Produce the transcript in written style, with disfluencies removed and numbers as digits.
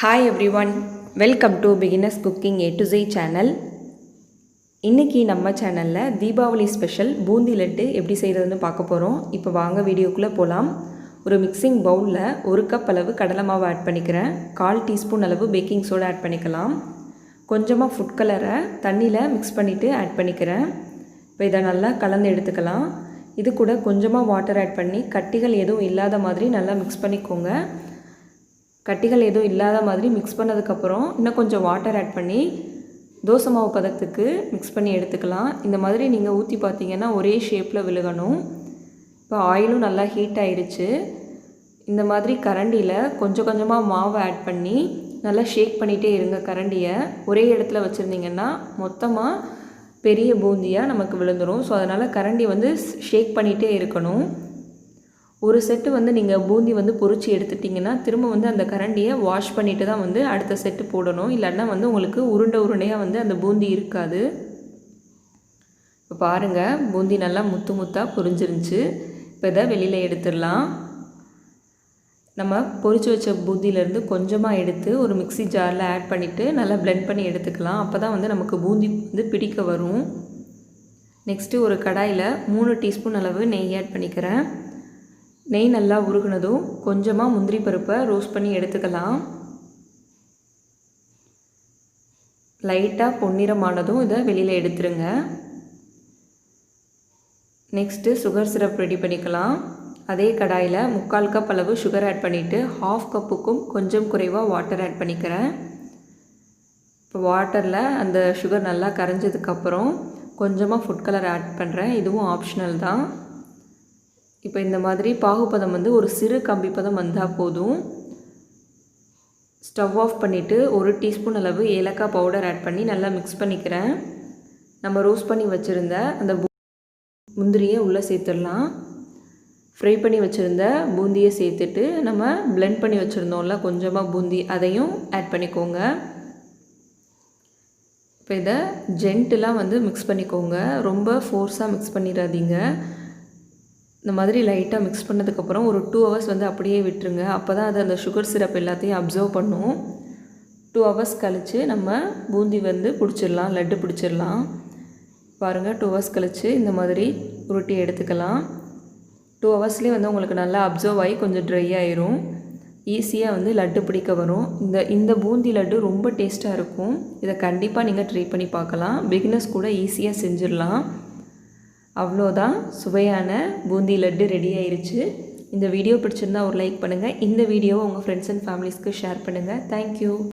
Hi everyone, welcome to Beginners Cooking A to Z channel. இன்னைக்கு நம்ம சேனல்ல Deepavali special boondi laddu எப்படி செய்யறதுன்னு பார்க்க போறோம். இப்போ வாங்க வீடியோக்குள்ள போலாம். ஒரு மிக்சிங் பவுல்ல 1 கப் அளவு கடலை மாவு ஆட் பண்ணிக்கிறேன். 1/4 டீஸ்பூன் அளவு பேக்கிங் சோடா ஆட் பண்ணிக்கலாம். கொஞ்சமா ஃபுட் கலரை தண்ணில மிக்ஸ் பண்ணிட்டு ஆட் பண்ணிக்கிறேன். இப்போ இத நல்லா கலந்து எடுத்துக்கலாம். இது கூட கொஞ்சமா வாட்டர் ஆட் பண்ணி கட்டிகள் எதுவும் இல்லாத மாதிரி நல்லா மிக்ஸ் பண்ணிக்கோங்க. கட்டிகள் எதுவும் இல்லாத மாதிரி மிக்ஸ் பண்ணதுக்கப்புறம் இன்னும் கொஞ்சம் வாட்டர் ஆட் பண்ணி தோசை மாவு பதத்துக்கு மிக்ஸ் பண்ணி எடுத்துக்கலாம். இந்த மாதிரி நீங்கள் ஊற்றி பார்த்தீங்கன்னா ஒரே ஷேப்பில் விழுகணும். இப்போ ஆயிலும் நல்லா ஹீட் ஆயிடுச்சு. இந்த மாதிரி கரண்டியில் கொஞ்சம் கொஞ்சமாக மாவை ஆட் பண்ணி நல்லா ஷேக் பண்ணிகிட்டே இருங்க. கரண்டியை ஒரே இடத்துல வச்சுருந்தீங்கன்னா மொத்தமாக பெரிய பூந்தியாக நமக்கு விழுந்துடும். ஸோ அதனால் கரண்டி ஷேக் பண்ணிகிட்டே இருக்கணும். ஒரு செட்டு நீங்கள் பூந்தி பொரிச்சு எடுத்துட்டிங்கன்னா திரும்ப அந்த கரண்டியை வாஷ் பண்ணிட்டு தான் அடுத்த செட்டு போடணும். இல்லைன்னா உங்களுக்கு உருண்டை உருண்டையாக அந்த பூந்தி இருக்காது. இப்போ பாருங்கள், பூந்தி நல்லா முத்து முத்தாக பொரிஞ்சிருந்துச்சு. இப்போ இதை வெளியில் எடுத்துடலாம். நம்ம பொரிச்சு வச்ச பூந்தியிலேருந்து கொஞ்சமாக எடுத்து ஒரு மிக்ஸி ஜாரில் ஆட் பண்ணிவிட்டு நல்லா பிளெண்ட் பண்ணி எடுத்துக்கலாம். அப்போ தான் நமக்கு பூந்தி பிடிக்க வரும். நெக்ஸ்ட்டு ஒரு கடாயில் 3 டீஸ்பூன் அளவு நெய் ஆட் பண்ணிக்கிறேன். நெய் நல்லா உருகுனதும் கொஞ்சமாக முந்திரி பருப்பை ரோஸ்ட் பண்ணி எடுத்துக்கலாம். லைட்டாக பொன்னிறமானதும் இதை வெளியில் எடுத்துருங்க. நெக்ஸ்ட்டு சுகர் சிரப் ரெடி பண்ணிக்கலாம். அதே கடாயில் 3/4 கப் அளவு சுகர் ஆட் பண்ணிவிட்டு 1/2 கப்புக்கும் கொஞ்சம் குறைவாக வாட்டர் ஆட் பண்ணிக்கிறேன். இப்போ வாட்டரில் அந்த சுகர் நல்லா கரைஞ்சதுக்கப்புறம் கொஞ்சமாக ஃபுட் கலர் ஆட் பண்ணுறேன். இதுவும் ஆப்ஷனல் தான். இப்போ இந்த மாதிரி பாகுப்பதம் ஒரு சிறு கம்பி பதம் வந்தால் போதும். ஸ்டவ் ஆஃப் பண்ணிவிட்டு 1 டீஸ்பூன் அளவு ஏலக்காய் பவுடர் ஆட் பண்ணி நல்லா மிக்ஸ் பண்ணிக்கிறேன். நம்ம ரோஸ்ட் பண்ணி வச்சுருந்த அந்த முந்திரியை உள்ளே சேர்த்துடலாம். ஃப்ரை பண்ணி வச்சுருந்த பூந்தியை சேர்த்துட்டு நம்ம பிளெண்ட் பண்ணி வச்சுருந்தோம்ல கொஞ்சமாக பூந்தி, அதையும் ஆட் பண்ணிக்கோங்க. இப்போ இதை ஜென்டிலாக மிக்ஸ் பண்ணிக்கோங்க. ரொம்ப ஃபோர்ஸாக மிக்ஸ் பண்ணிடாதீங்க. இந்த மாதிரி லைட்டாக மிக்ஸ் பண்ணதுக்கப்புறம் ஒரு 2 ஹவர்ஸ் அப்படியே விட்டுருங்க. அப்போ தான் அது அந்த சுகர் சிரப் எல்லாத்தையும் அப்சர்வ் பண்ணும். 2 ஹவர்ஸ் கழித்து நம்ம பூந்தி பிடிச்சிடலாம், லட்டு பிடிச்சிடலாம். பாருங்கள், 2 ஹவர்ஸ் கழித்து இந்த மாதிரி உருட்டி எடுத்துக்கலாம். 2 ஹவர்ஸ்லேயே உங்களுக்கு நல்லா அப்சர்வ் ஆகி கொஞ்சம் ட்ரை ஆயிரும். ஈஸியாக லட்டு பிடிக்க வரும். இந்த பூந்தி லட்டு ரொம்ப டேஸ்ட்டாக இருக்கும். இதை கண்டிப்பாக நீங்கள் ட்ரை பண்ணி பார்க்கலாம். பிகினர்ஸ் கூட ஈஸியாக செஞ்சிடலாம். அவ்வளோதான், சுவையான பூந்தி லட்டு ரெடி ஆயிடுச்சு. இந்த வீடியோ பிடிச்சிருந்தா ஒரு லைக் பண்ணுங்கள். இந்த வீடியோவை உங்கள் ஃப்ரெண்ட்ஸ் அண்ட் ஃபேமிலிஸ்க்கு ஷேர் பண்ணுங்கள். தேங்க்யூ.